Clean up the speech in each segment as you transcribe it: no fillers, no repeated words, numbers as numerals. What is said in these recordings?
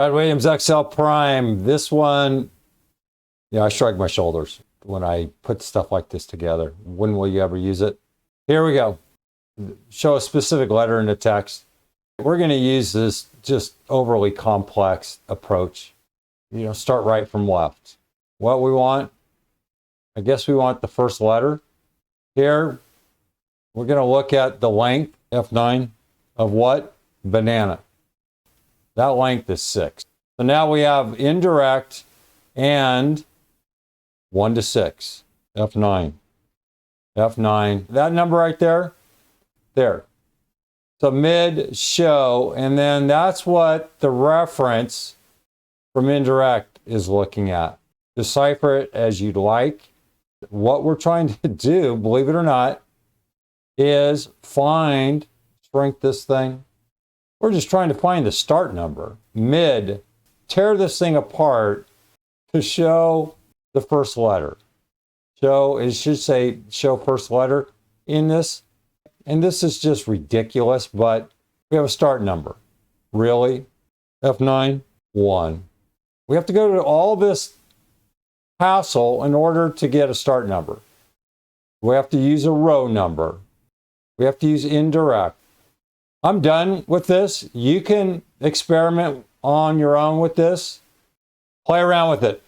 Brad Williams XL Prime. This one, I shrug my shoulders when I put stuff like this together. When will you ever use it? Here we go. Show a specific letter in the text. We're going to use this just overly complex approach. Start right from left. What we want, I guess we want the first letter. Here, we're going to look at the length, F9, of what? Banana. That length is 6. So now we have indirect and 1 to 6, F9. F9, that number right there, there. So mid, show, and then that's what the reference from indirect is looking at. Decipher it as you'd like. What we're trying to do, believe it or not, is shrink this thing. We're just trying to find the start number. Mid, tear this thing apart to show the first letter. It should say show first letter in this. And this is just ridiculous, but we have a start number. Really? F9, 1. We have to go to all this hassle in order to get a start number. We have to use a row number. We have to use indirect. I'm done with this. You can experiment on your own with this. Play around with it.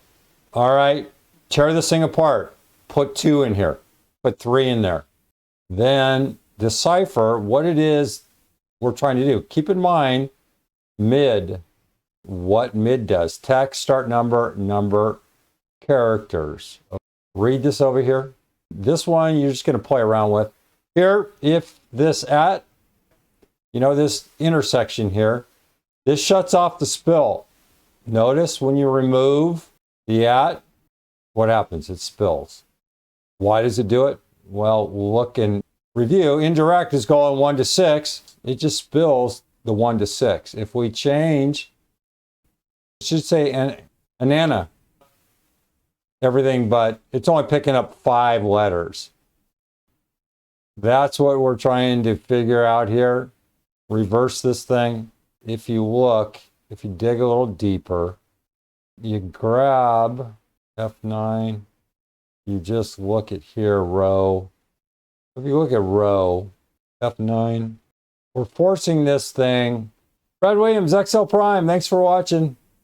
All right. Tear this thing apart. Put 2 in here. Put 3 in there. Then decipher what it is we're trying to do. Keep in mind, mid, what mid does. Text, start number, characters. Read this over here. This one you're just going to play around with. Here, if this at, this intersection here, this shuts off the spill. Notice when you remove the at, what happens? It spills. Why does it do it? Well, look and review. Indirect is going 1 to 6. It just spills the 1 to 6. If we change, it should say anana. Everything, but it's only picking up 5 letters. That's what we're trying to figure out here. Reverse this thing. If you dig a little deeper, you grab F9, you just look at here, row. If you look at row, F9, we're forcing this thing. Brad Williams, XL Prime, thanks for watching.